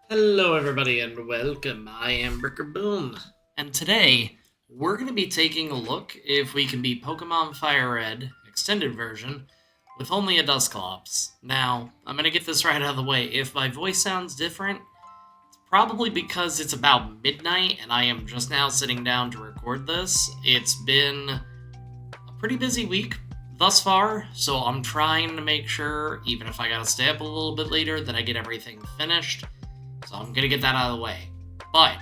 Hello, everybody, and welcome. I am Bricker Boom, and today we're going to be taking a look if we can beat Pokemon FireRed Extended version with only a Dusclops. Now, I'm going to get this right out of the way. If my voice sounds different, it's probably because it's about midnight and I am just now sitting down to record this. It's been a pretty busy week thus far, so I'm trying to make sure, even if I gotta stay up a little bit later, that I get everything finished. So I'm going to get that out of the way. But,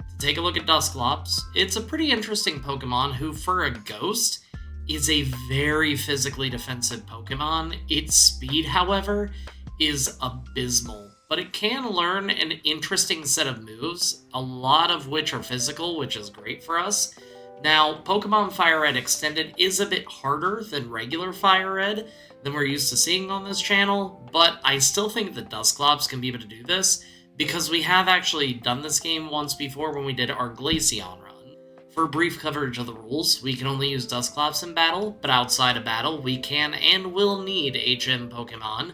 to take a look at Dusclops, it's a pretty interesting Pokemon who, for a ghost, is a very physically defensive Pokemon. Its speed, however, is abysmal. But it can learn an interesting set of moves, a lot of which are physical, which is great for us. Now, Pokemon Fire Red Extended is a bit harder than regular Fire Red than we're used to seeing on this channel, but I still think that Dusclops can be able to do this, because we have actually done this game once before when we did our Glaceon run. For brief coverage of the rules, we can only use Dusclops in battle, but outside of battle, we can and will need HM Pokemon.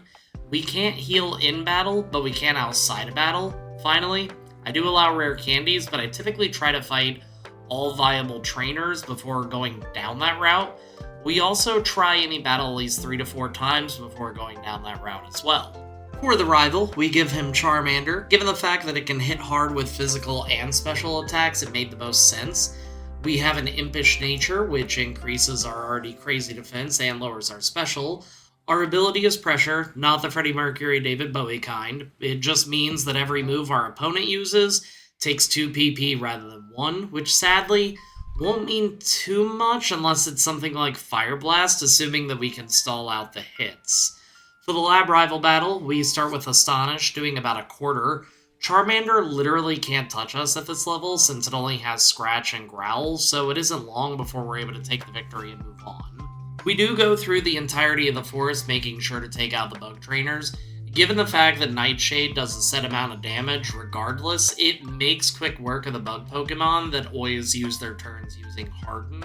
We can't heal in battle, but we can outside of battle. Finally, I do allow rare candies, but I typically try to fight all viable trainers before going down that route. We also try any battle at least 3 to 4 times before going down that route as well. For the rival, we give him Charmander. Given the fact that it can hit hard with physical and special attacks, it made the most sense. We have an impish nature, which increases our already crazy defense and lowers our special. Our ability is pressure, not the Freddie Mercury, David Bowie kind. It just means that every move our opponent uses takes 2 PP rather than 1, which sadly won't mean too much unless it's something like Fire Blast, assuming that we can stall out the hits. For the lab rival battle, we start with Astonish, doing about a quarter. Charmander literally can't touch us at this level since it only has Scratch and Growl, so it isn't long before we're able to take the victory and move on. We do go through the entirety of the forest making sure to take out the bug trainers. Given the fact that Nightshade does a set amount of damage regardless, it makes quick work of the bug Pokemon that always use their turns using Harden.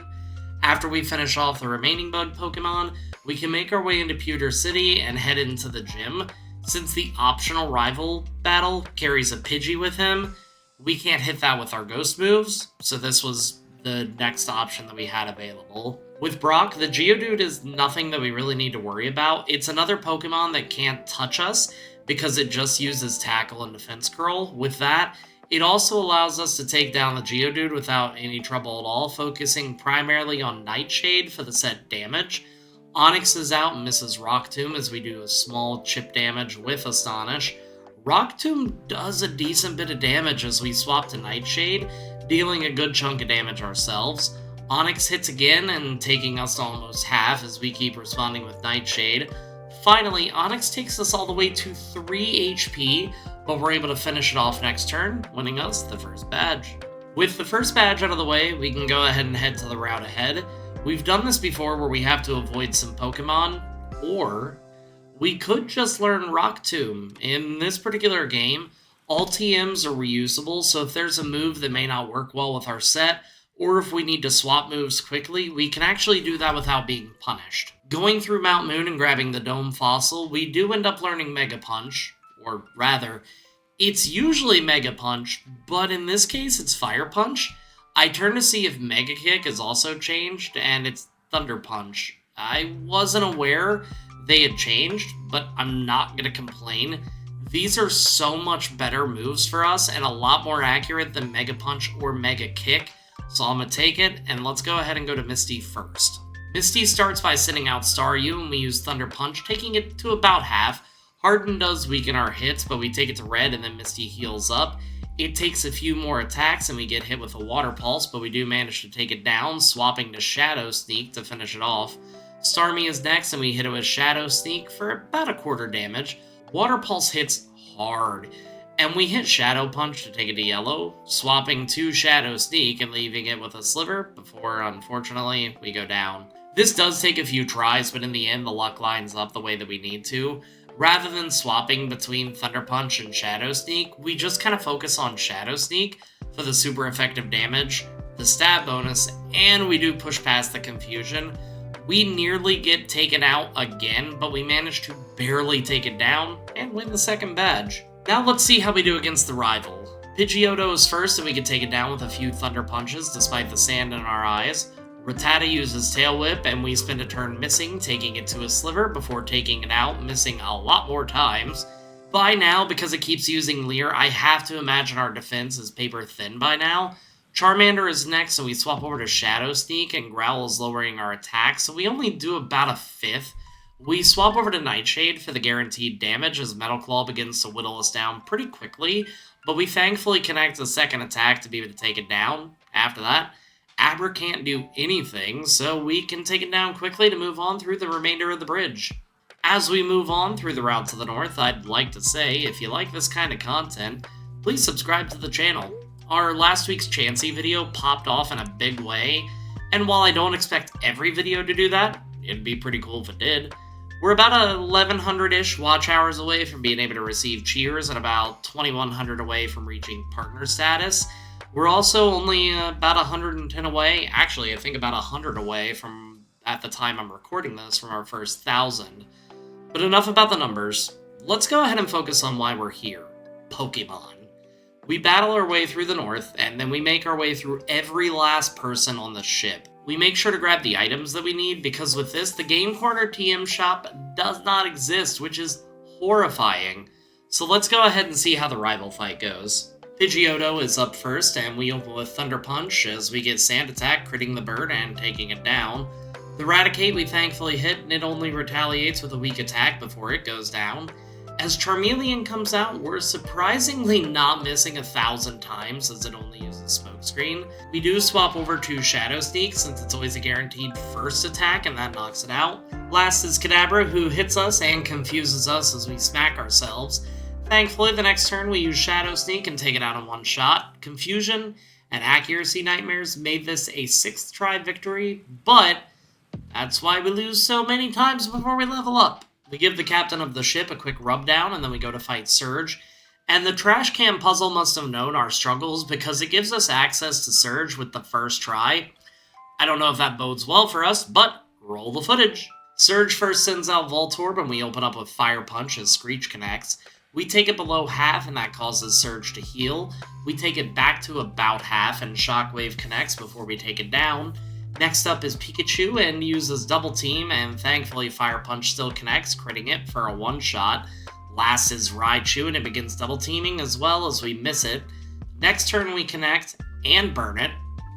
After we finish off the remaining bug Pokemon, we can make our way into Pewter City and head into the gym. Since the optional rival battle carries a Pidgey with him, we can't hit that with our ghost moves, so this was the next option that we had available. With Brock, the Geodude is nothing that we really need to worry about. It's another Pokemon that can't touch us because it just uses Tackle and Defense Curl. With that, it also allows us to take down the Geodude without any trouble at all, focusing primarily on Nightshade for the set damage. Onix is out and misses Rock Tomb as we do a small chip damage with Astonish. Rock Tomb does a decent bit of damage as we swap to Nightshade, dealing a good chunk of damage ourselves. Onix hits again and taking us to almost half as we keep responding with Nightshade. Finally, Onix takes us all the way to 3 HP, but we're able to finish it off next turn, winning us the first badge. With the first badge out of the way, we can go ahead and head to the route ahead. We've done this before where we have to avoid some Pokemon, or we could just learn Rock Tomb. In this particular game, all TMs are reusable, so if there's a move that may not work well with our set, or if we need to swap moves quickly, we can actually do that without being punished. Going through Mount Moon and grabbing the Dome Fossil, we do end up learning Mega Punch, or rather, it's usually Mega Punch, but in this case it's Fire Punch. I turn to see if Mega Kick is also changed, and it's Thunder Punch. I wasn't aware they had changed, but I'm not going to complain. These are so much better moves for us and a lot more accurate than Mega Punch or Mega Kick, so I'm going to take it, and let's go ahead and go to Misty first. Misty starts by sending out Staryu, and we use Thunder Punch, taking it to about half. Harden does weaken our hits, but we take it to red, and then Misty heals up. It takes a few more attacks, and we get hit with a Water Pulse, but we do manage to take it down, swapping to Shadow Sneak to finish it off. Starmie is next, and we hit it with Shadow Sneak for about a quarter damage. Water Pulse hits hard, and we hit Shadow Punch to take it to yellow, swapping to Shadow Sneak and leaving it with a Sliver before, unfortunately, we go down. This does take a few tries, but in the end, the luck lines up the way that we need to. Rather than swapping between Thunder Punch and Shadow Sneak, we just kind of focus on Shadow Sneak for the super effective damage, the stab bonus, and we do push past the confusion. We nearly get taken out again, but we manage to barely take it down and win the second badge. Now let's see how we do against the rival. Pidgeotto is first, and we can take it down with a few Thunder Punches despite the sand in our eyes. Rattata uses Tail Whip, and we spend a turn missing, taking it to a sliver before taking it out, missing a lot more times. By now, because it keeps using Leer, I have to imagine our defense is paper thin by now. Charmander is next, so we swap over to Shadow Sneak, and Growl is lowering our attack, so we only do about a fifth. We swap over to Nightshade for the guaranteed damage as Metal Claw begins to whittle us down pretty quickly, but we thankfully connect a second attack to be able to take it down. After that, Abra can't do anything, so we can take it down quickly to move on through the remainder of the bridge. As we move on through the route to the north, I'd like to say, if you like this kind of content, please subscribe to the channel. Our last week's Chansey video popped off in a big way, and while I don't expect every video to do that, it'd be pretty cool if it did. We're about 1,100-ish watch hours away from being able to receive cheers and about 2,100 away from reaching partner status. We're also only about 110 away, actually I think about 100 away from, at the time I'm recording this, from our first 1,000. But enough about the numbers. Let's go ahead and focus on why we're here. Pokemon. We battle our way through the north, and then we make our way through every last person on the ship. We make sure to grab the items that we need, because with this, the Game Corner TM shop does not exist, which is horrifying. So let's go ahead and see how the rival fight goes. Pidgeotto is up first, and we open with Thunder Punch as we get Sand Attack, critting the bird and taking it down. The Raticate we thankfully hit, and it only retaliates with a weak attack before it goes down. As Charmeleon comes out, we're surprisingly not missing 1,000 times as it only uses Smokescreen. We do swap over to Shadow Sneak since it's always a guaranteed first attack and that knocks it out. Last is Kadabra, who hits us and confuses us as we smack ourselves. Thankfully, the next turn we use Shadow Sneak and take it out in one shot. Confusion and Accuracy Nightmares made this a 6th try victory, but that's why we lose so many times before we level up. We give the captain of the ship a quick rub down, and then we go to fight Surge. And the trash can puzzle must have known our struggles because it gives us access to Surge with the first try. I don't know if that bodes well for us, but roll the footage. Surge first sends out Voltorb, and we open up with Fire Punch as Screech connects. We take it below half, and that causes Surge to heal. We take it back to about half, and Shockwave connects before we take it down. Next up is Pikachu, and uses Double Team, and thankfully Fire Punch still connects, critting it for a one-shot. Last is Raichu, and it begins Double Teaming as well as we miss it. Next turn we connect and burn it,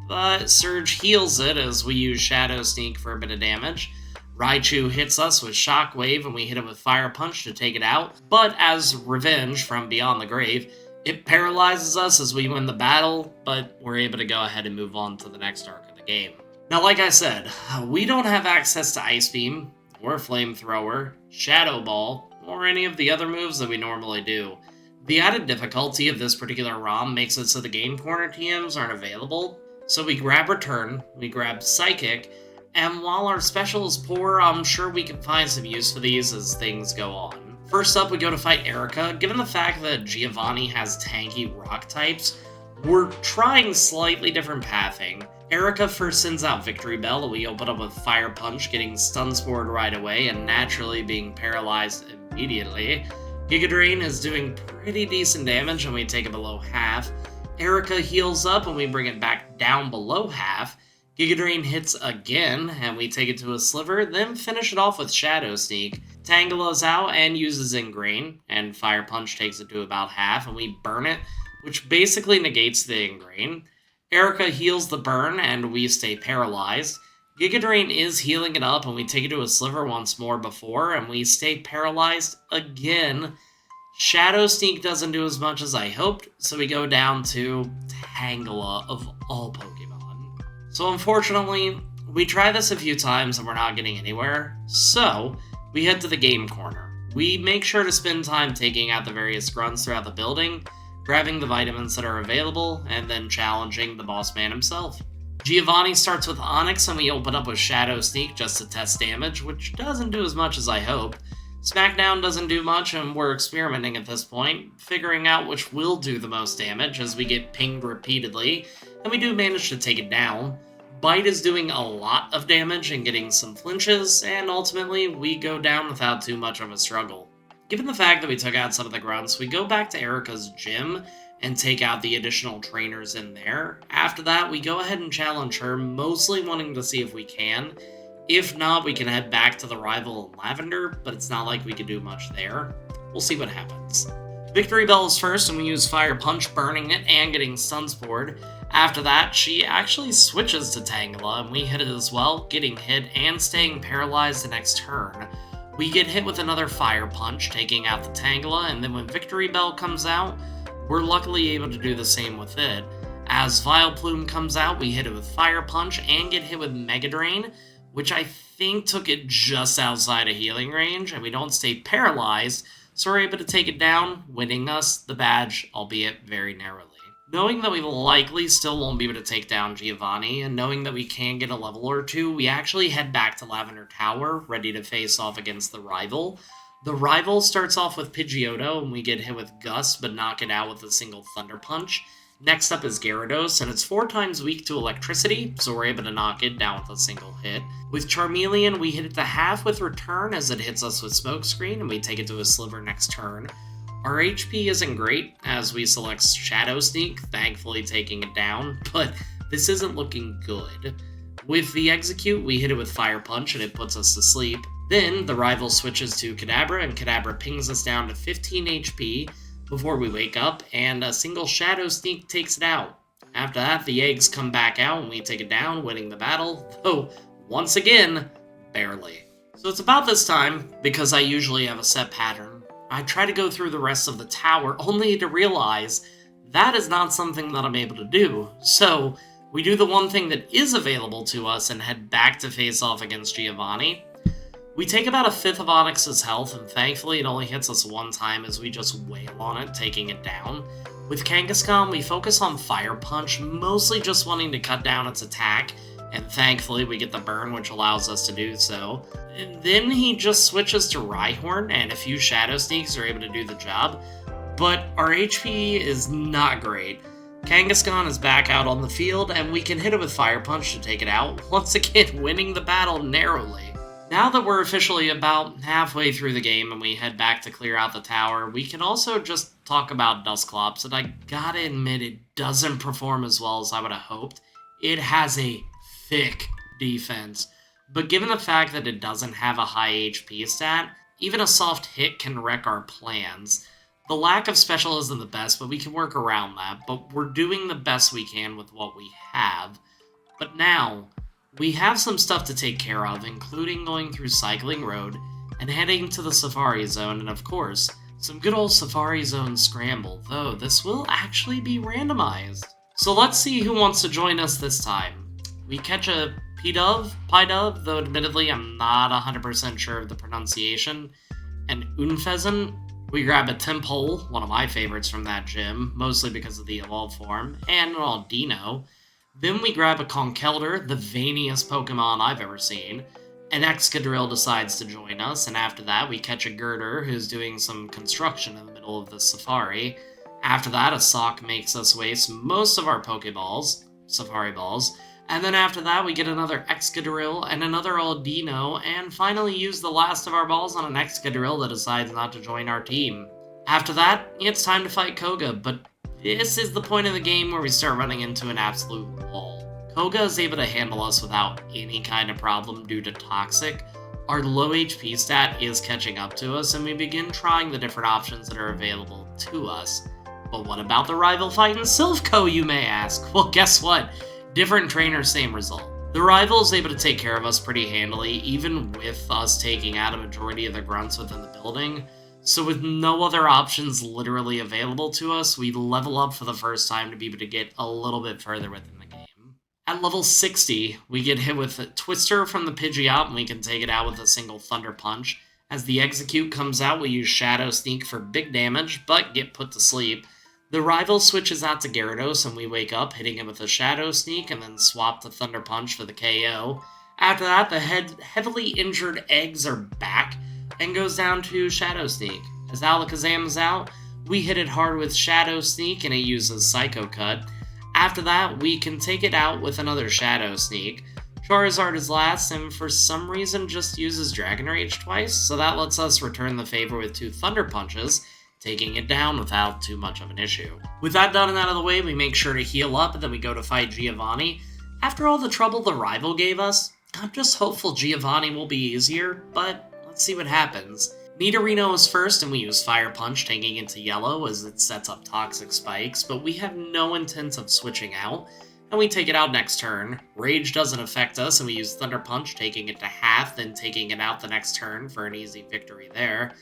but Surge heals it as we use Shadow Sneak for a bit of damage. Raichu hits us with Shockwave, and we hit it with Fire Punch to take it out, but as revenge from Beyond the Grave, it paralyzes us as we win the battle, but we're able to go ahead and move on to the next arc of the game. Now, like I said, we don't have access to Ice Beam, or Flamethrower, Shadow Ball, or any of the other moves that we normally do. The added difficulty of this particular ROM makes it so the Game Corner TMs aren't available, so we grab Return, we grab Psychic, and while our special is poor, I'm sure we can find some use for these as things go on. First up, we go to fight Erica. Given the fact that Giovanni has tanky rock types, we're trying slightly different pathing. Erica first sends out Victory Bell, and we open up with Fire Punch, getting Stun Spored right away and naturally being paralyzed immediately. Giga Drain is doing pretty decent damage, and we take it below half. Erica heals up, and we bring it back down below half. Giga Drain hits again, and we take it to a sliver, then finish it off with Shadow Sneak. Tangela's out and uses Ingrain, and Fire Punch takes it to about half, and we burn it, which basically negates the Ingrain. Erica heals the burn, and we stay paralyzed. Giga Drain is healing it up, and we take it to a sliver once more before, and we stay paralyzed again. Shadow Sneak doesn't do as much as I hoped, so we go down to Tangela of all Pokemon. So unfortunately, we try this a few times and we're not getting anywhere, so we head to the Game Corner. We make sure to spend time taking out the various grunts throughout the building, grabbing the vitamins that are available, and then challenging the boss man himself. Giovanni starts with Onyx, and we open up with Shadow Sneak just to test damage, which doesn't do as much as I hoped. Smackdown doesn't do much, and we're experimenting at this point, figuring out which will do the most damage as we get pinged repeatedly, and we do manage to take it down. Bite is doing a lot of damage and getting some flinches, and ultimately we go down without too much of a struggle. Given the fact that we took out some of the grunts, we go back to Erica's gym and take out the additional trainers in there. After that, we go ahead and challenge her, mostly wanting to see if we can. If not, we can head back to the rival in Lavender, but it's not like we can do much there. We'll see what happens. Victory Bell is first, and we use Fire Punch, burning it and getting Sunspored. After that, she actually switches to Tangela, and we hit it as well, getting hit and staying paralyzed the next turn. We get hit with another Fire Punch, taking out the Tangela, and then when Victory Bell comes out, we're luckily able to do the same with it. As Vileplume comes out, we hit it with Fire Punch and get hit with Mega Drain, which I think took it just outside of healing range, and we don't stay paralyzed, so we're able to take it down, winning us the badge, albeit very narrowly. Knowing that we likely still won't be able to take down Giovanni, and knowing that we can get a level or two, we actually head back to Lavender Tower, ready to face off against the rival. The rival starts off with Pidgeotto, and we get hit with Gust, but knock it out with a single Thunder Punch. Next up is Gyarados, and it's 4 times weak to electricity, so we're able to knock it down with a single hit. With Charmeleon, we hit it to half with Return as it hits us with Smokescreen, and we take it to a Sliver next turn. Our HP isn't great, as we select Shadow Sneak, thankfully taking it down, but this isn't looking good. With the Execute, we hit it with Fire Punch, and it puts us to sleep. Then, the rival switches to Kadabra, and Kadabra pings us down to 15 HP before we wake up, and a single Shadow Sneak takes it out. After that, the eggs come back out, and we take it down, winning the battle, though, once again, barely. So it's about this time, because I usually have a set pattern, I try to go through the rest of the tower, only to realize that is not something that I'm able to do. So, we do the one thing that is available to us and head back to face off against Giovanni. We take about 1/5 of Onyx's health, and thankfully it only hits us one time as we just wail on it, taking it down. With Kangaskhan, we focus on Fire Punch, mostly just wanting to cut down its attack, and thankfully we get the burn, which allows us to do so. And then he just switches to Rhyhorn, and a few Shadow Sneaks are able to do the job, but our HP is not great. Kangaskhan is back out on the field, and we can hit it with Fire Punch to take it out, once again winning the battle narrowly. Now that we're officially about halfway through the game and we head back to clear out the tower, we can also just talk about Dusclops, and I gotta admit it doesn't perform as well as I would have hoped. It has a thick defense, but given the fact that it doesn't have a high HP stat, even a soft hit can wreck our plans. The lack of special isn't the best, but we can work around that, but we're doing the best we can with what we have. But now, we have some stuff to take care of, including going through Cycling Road and heading to the Safari Zone, and of course, some good old Safari Zone scramble, though this will actually be randomized. So let's see who wants to join us this time. We catch a Pidove, though admittedly I'm not 100% sure of the pronunciation, and Unfezant. We grab a Temple, one of my favorites from that gym, mostly because of the evolved form, and an Aldino. Then we grab a Conkeldurr, the veiniest Pokemon I've ever seen. An Excadrill decides to join us, and after that we catch a Girder who's doing some construction in the middle of the safari. After that, a Sock makes us waste most of our Pokeballs, Safari Balls, and then after that we get another Excadrill and another Aldino, and finally use the last of our balls on an Excadrill that decides not to join our team. After that, it's time to fight Koga, but this is the point of the game where we start running into an absolute wall. Koga is able to handle us without any kind of problem due to Toxic. Our low HP stat is catching up to us, and we begin trying the different options that are available to us. But what about the rival fight in Silphco, you may ask? Well, guess what? Different trainers, same result. The rival is able to take care of us pretty handily, even with us taking out a majority of the grunts within the building. So with no other options literally available to us, we level up for the first time to be able to get a little bit further within the game. At level 60, we get hit with a Twister from the Pidgeot, and we can take it out with a single Thunder Punch. As the Execute comes out, we use Shadow Sneak for big damage, but get put to sleep. The rival switches out to Gyarados, and we wake up, hitting him with a Shadow Sneak, and then swap to Thunder Punch for the KO. After that, the heavily injured eggs are back, and goes down to Shadow Sneak. As Alakazam is out, we hit it hard with Shadow Sneak, and it uses Psycho Cut. After that, we can take it out with another Shadow Sneak. Charizard is last, and for some reason just uses Dragon Rage twice, so that lets us return the favor with 2 Thunder Punches, taking it down without too much of an issue. With that done and out of the way, we make sure to heal up, and then we go to fight Giovanni. After all the trouble the rival gave us, I'm just hopeful Giovanni will be easier, but let's see what happens. Nidorino is first, and we use Fire Punch, taking into yellow as it sets up Toxic Spikes, but we have no intent of switching out, and we take it out next turn. Rage doesn't affect us, and we use Thunder Punch, taking it to half, then taking it out the next turn for an easy victory there.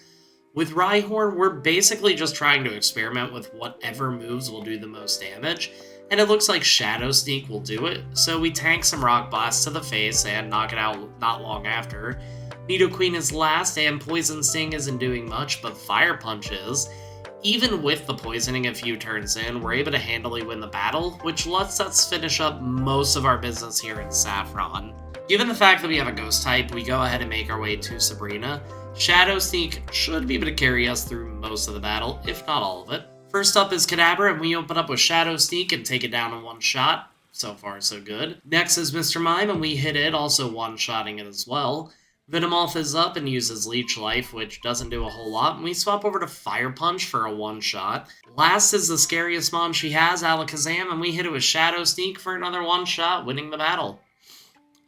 With Rhyhorn, we're basically just trying to experiment with whatever moves will do the most damage, and it looks like Shadow Sneak will do it, so we tank some Rock Blast to the face and knock it out not long after. Nidoqueen is last, and Poison Sting isn't doing much, but Fire Punch is. Even with the poisoning a few turns in, we're able to handily win the battle, which lets us finish up most of our business here in Saffron. Given the fact that we have a Ghost type, we go ahead and make our way to Sabrina. Shadow Sneak should be able to carry us through most of the battle, if not all of it. First up is Kadabra, and we open up with Shadow Sneak and take it down in one shot. So far, so good. Next is Mr. Mime, and we hit it, also one-shotting it as well. Venomoth is up and uses Leech Life, which doesn't do a whole lot, and we swap over to Fire Punch for a one-shot. Last is the scariest mon she has, Alakazam, and we hit it with Shadow Sneak for another one-shot, winning the battle.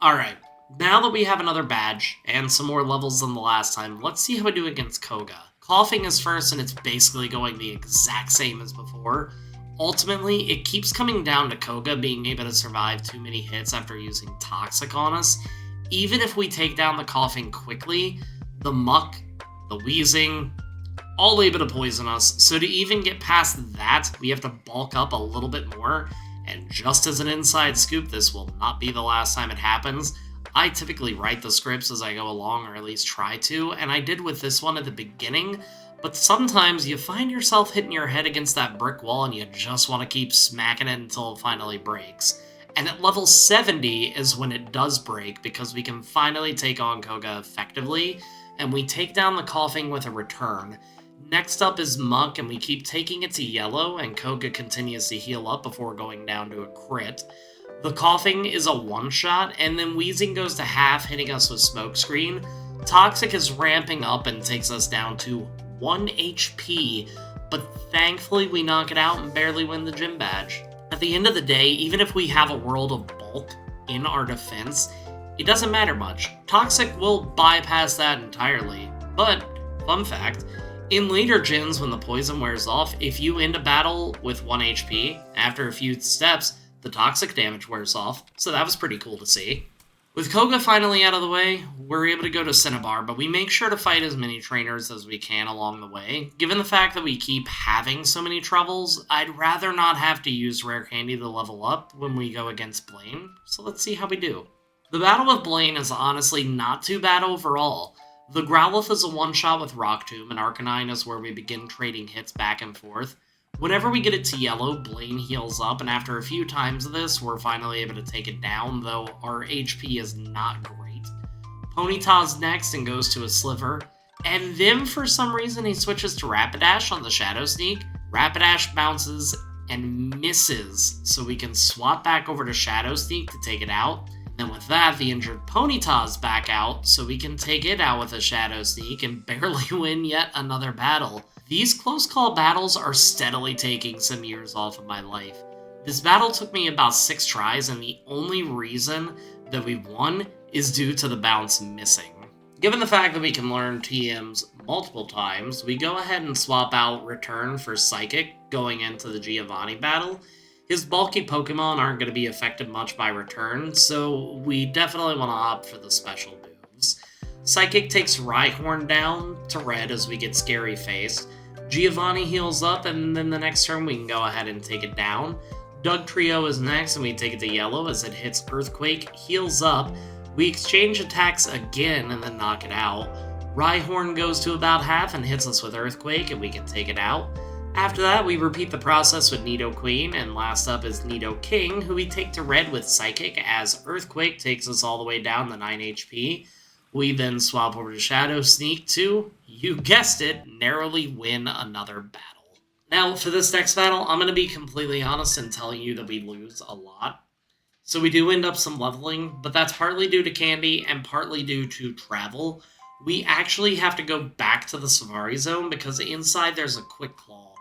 Alright, now that we have another badge, and some more levels than the last time, let's see how we do against Koga. Coughing is first, and it's basically going the exact same as before. Ultimately, it keeps coming down to Koga being able to survive too many hits after using Toxic on us. Even if we take down the Coughing quickly, the Muck, the Wheezing, all able to poison us, so to even get past that, we have to bulk up a little bit more, and just as an inside scoop, this will not be the last time it happens. I typically write the scripts as I go along, or at least try to, and I did with this one at the beginning, but sometimes you find yourself hitting your head against that brick wall and you just want to keep smacking it until it finally breaks. And at level 70 is when it does break, because we can finally take on Koga effectively, and we take down the Coughing with a return. Next up is Muck, and we keep taking it to yellow, and Koga continues to heal up before going down to a crit. The Coughing is a one-shot, and then Wheezing goes to half, hitting us with Smokescreen. Toxic is ramping up and takes us down to 1 HP, but thankfully we knock it out and barely win the gym badge. At the end of the day, even if we have a world of bulk in our defense, it doesn't matter much. Toxic will bypass that entirely. But, fun fact, in later gens when the poison wears off, if you end a battle with 1 HP, after a few steps, the Toxic damage wears off, so that was pretty cool to see. With Koga finally out of the way, we're able to go to Cinnabar, but we make sure to fight as many trainers as we can along the way. Given the fact that we keep having so many troubles, I'd rather not have to use Rare Candy to level up when we go against Blaine, so let's see how we do. The battle with Blaine is honestly not too bad overall. The Growlithe is a one-shot with Rock Tomb, and Arcanine is where we begin trading hits back and forth. Whenever we get it to yellow, Blaine heals up, and after a few times of this, we're finally able to take it down, though our HP is not great. Ponyta's next and goes to a Sliver, and then for some reason he switches to Rapidash on the Shadow Sneak. Rapidash bounces and misses, so we can swap back over to Shadow Sneak to take it out. And with that, the injured Ponyta's back out, so we can take it out with a Shadow Sneak and barely win yet another battle. These close call battles are steadily taking some years off of my life. This battle took me about 6 tries, and the only reason that we won is due to the bounce missing. Given the fact that we can learn TMs multiple times, we go ahead and swap out Return for Psychic going into the Giovanni battle. His bulky Pokemon aren't going to be affected much by Return, so we definitely want to opt for the special moves. Psychic takes Rhyhorn down to red as we get scary faced. Giovanni heals up, and then the next turn we can go ahead and take it down. Dugtrio is next, and we take it to yellow as it hits Earthquake, heals up. We exchange attacks again and then knock it out. Rhyhorn goes to about half and hits us with Earthquake, and we can take it out. After that, we repeat the process with Nidoqueen, and last up is Nidoking, who we take to red with Psychic as Earthquake takes us all the way down to 9 HP. We then swap over to Shadow Sneak to, you guessed it, narrowly win another battle. Now, for this next battle, I'm going to be completely honest and tell you that we lose a lot. So we do end up some leveling, but that's partly due to candy and partly due to travel. We actually have to go back to the Safari Zone because inside there's a quick claw.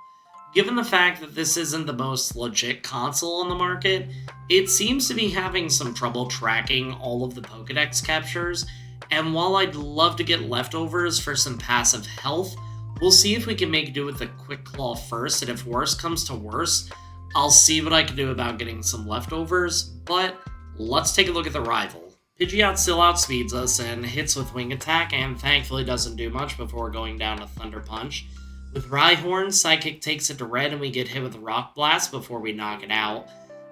Given the fact that this isn't the most legit console on the market, it seems to be having some trouble tracking all of the Pokedex captures, and while I'd love to get leftovers for some passive health, we'll see if we can make do with the quick claw first, and if worse comes to worse, I'll see what I can do about getting some leftovers, but let's take a look at the rival. Pidgeot still outspeeds us and hits with Wing Attack, and thankfully doesn't do much before going down to Thunder Punch. With Rhyhorn, Psychic takes it to red and we get hit with Rock Blast before we knock it out.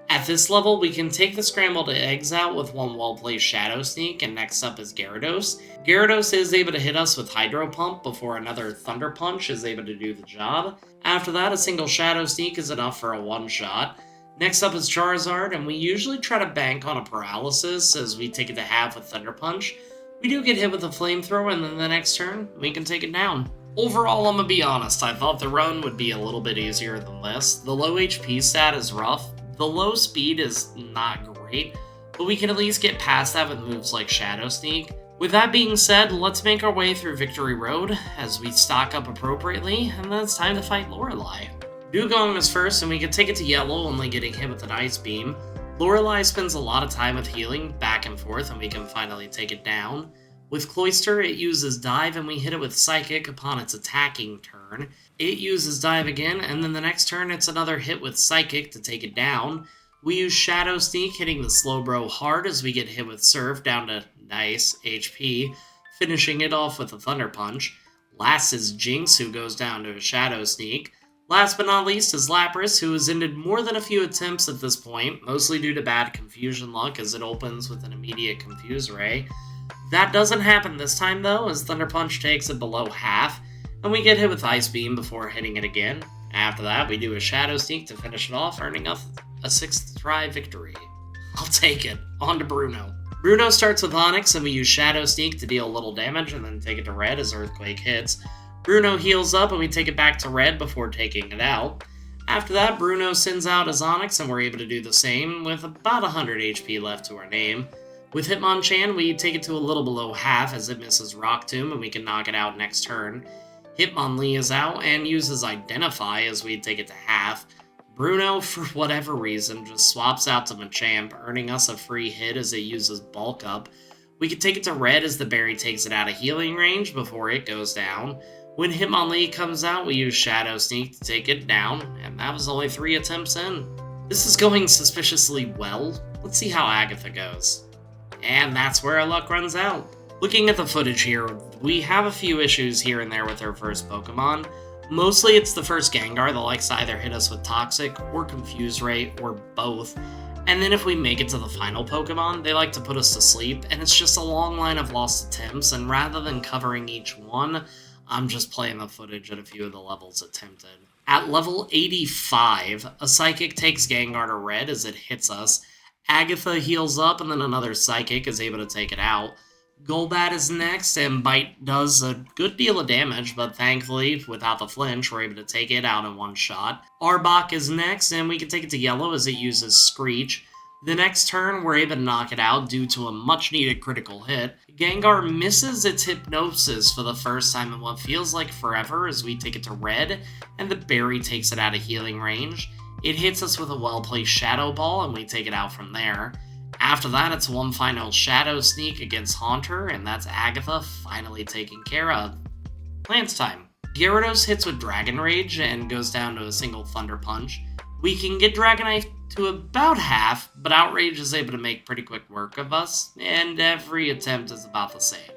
At this level, we can take the Scramble to Eggs out with one well-placed Shadow Sneak, and next up is Gyarados. Gyarados is able to hit us with Hydro Pump before another Thunder Punch is able to do the job. After that, a single Shadow Sneak is enough for a one-shot. Next up is Charizard, and we usually try to bank on a Paralysis as we take it to half with Thunder Punch. We do get hit with a Flamethrower, and then the next turn, we can take it down. Overall, I'm gonna be honest, I thought the run would be a little bit easier than this. The low HP stat is rough, the low speed is not great, but we can at least get past that with moves like Shadow Sneak. With that being said, let's make our way through Victory Road as we stock up appropriately, and then it's time to fight Lorelei. Dugong is first, and we can take it to yellow, only getting hit with an Ice Beam. Lorelei spends a lot of time with healing back and forth, and we can finally take it down. With Cloyster, it uses Dive, and we hit it with Psychic upon its attacking turn. It uses Dive again, and then the next turn it's another hit with Psychic to take it down. We use Shadow Sneak, hitting the Slowbro hard as we get hit with Surf down to nice HP, finishing it off with a Thunder Punch. Last is Jinx, who goes down to a Shadow Sneak. Last but not least is Lapras, who has ended more than a few attempts at this point, mostly due to bad Confusion luck as it opens with an immediate Confuse Ray. That doesn't happen this time though, as Thunder Punch takes it below half, and we get hit with Ice Beam before hitting it again. After that, we do a Shadow Sneak to finish it off, earning us a 6th try victory. I'll take it. On to Bruno. Bruno starts with Onix, and we use Shadow Sneak to deal a little damage and then take it to red as Earthquake hits. Bruno heals up and we take it back to red before taking it out. After that, Bruno sends out his Onix and we're able to do the same with about 100 HP left to our name. With Hitmonchan, we take it to a little below half as it misses Rock Tomb and we can knock it out next turn. Hitmonlee is out and uses Identify as we take it to half. Bruno, for whatever reason, just swaps out to Machamp, earning us a free hit as it uses Bulk Up. We can take it to red as the berry takes it out of healing range before it goes down. When Hitmonlee comes out, we use Shadow Sneak to take it down, and that was only 3 attempts in. This is going suspiciously well. Let's see how Agatha goes. And that's where our luck runs out. Looking at the footage here, we have a few issues here and there with our first Pokemon. Mostly it's the first Gengar that likes to either hit us with Toxic or Confuse Ray or both. And then if we make it to the final Pokemon, they like to put us to sleep, and it's just a long line of lost attempts, and rather than covering each one, I'm just playing the footage at a few of the levels attempted. At level 85, a Psychic takes Gengar to red as it hits us. Agatha heals up and then another Psychic is able to take it out. Golbat is next and Bite does a good deal of damage, but thankfully, without the flinch, we're able to take it out in one shot. Arbok is next and we can take it to yellow as it uses Screech. The next turn, we're able to knock it out due to a much-needed critical hit. Gengar misses its Hypnosis for the first time in what feels like forever as we take it to red, and the berry takes it out of healing range. It hits us with a well-placed Shadow Ball, and we take it out from there. After that, it's one final Shadow Sneak against Haunter, and that's Agatha finally taken care of. Lance time. Gyarados hits with Dragon Rage and goes down to a single Thunder Punch. We can get Dragonite to about half, but Outrage is able to make pretty quick work of us, and every attempt is about the same.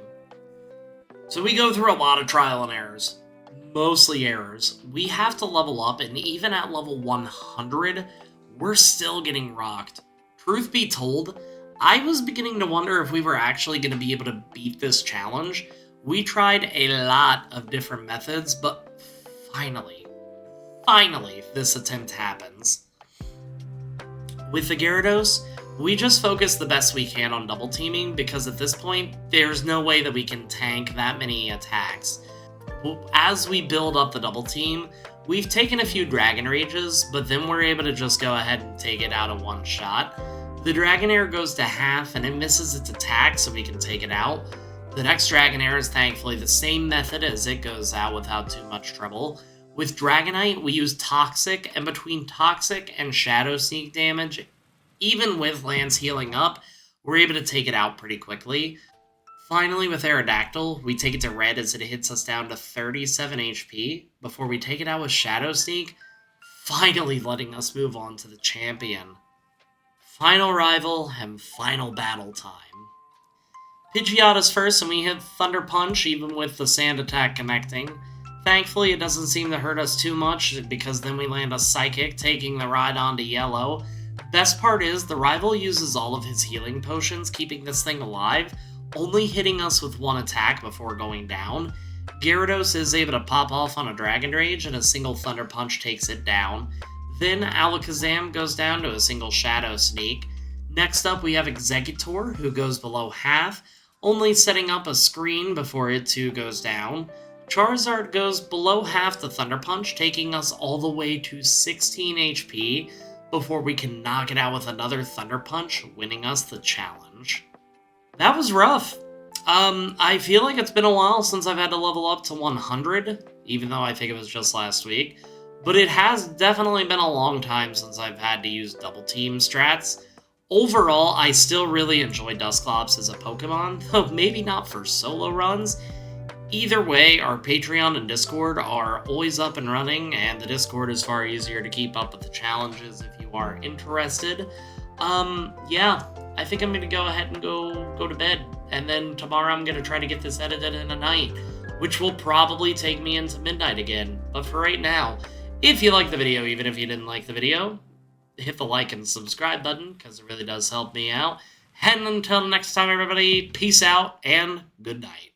So we go through a lot of trial and errors. Mostly errors. We have to level up, and even at level 100, we're still getting rocked. Truth be told, I was beginning to wonder if we were actually going to be able to beat this challenge. We tried a lot of different methods, but finally, this attempt happens. With the Gyarados, we just focus the best we can on double teaming because at this point, there's no way that we can tank that many attacks. As we build up the double team, we've taken a few Dragon Rages, but then we're able to just go ahead and take it out of one shot. The Dragonair goes to half and it misses its attack so we can take it out. The next Dragonair is thankfully the same method as it goes out without too much trouble. With Dragonite, we use Toxic, and between Toxic and Shadow Sneak damage, even with Lance healing up, we're able to take it out pretty quickly. Finally, with Aerodactyl, we take it to red as it hits us down to 37 HP, before we take it out with Shadow Sneak, finally letting us move on to the champion. Final rival and final battle time. Pidgeotta's first, and we hit Thunder Punch even with the Sand attack connecting. Thankfully, it doesn't seem to hurt us too much, because then we land a Psychic, taking the ride onto yellow. Best part is, the rival uses all of his healing potions, keeping this thing alive, only hitting us with one attack before going down. Gyarados is able to pop off on a Dragon Rage, and a single Thunder Punch takes it down. Then Alakazam goes down to a single Shadow Sneak. Next up, we have Exeggutor, who goes below half, only setting up a screen before it too goes down. Charizard goes below half the Thunder Punch, taking us all the way to 16 HP, before we can knock it out with another Thunder Punch, winning us the challenge. That was rough. I feel like it's been a while since I've had to level up to 100, even though I think it was just last week. But it has definitely been a long time since I've had to use double team strats. Overall, I still really enjoy Dusclops as a Pokemon, though maybe not for solo runs. Either way, our Patreon and Discord are always up and running, and the Discord is far easier to keep up with the challenges if you are interested. Yeah, I think I'm going to go ahead and go to bed, and then tomorrow I'm going to try to get this edited in a night, which will probably take me into midnight again. But for right now, if you liked the video, even if you didn't like the video, hit the like and subscribe button, because it really does help me out. And until next time, everybody, peace out and good night.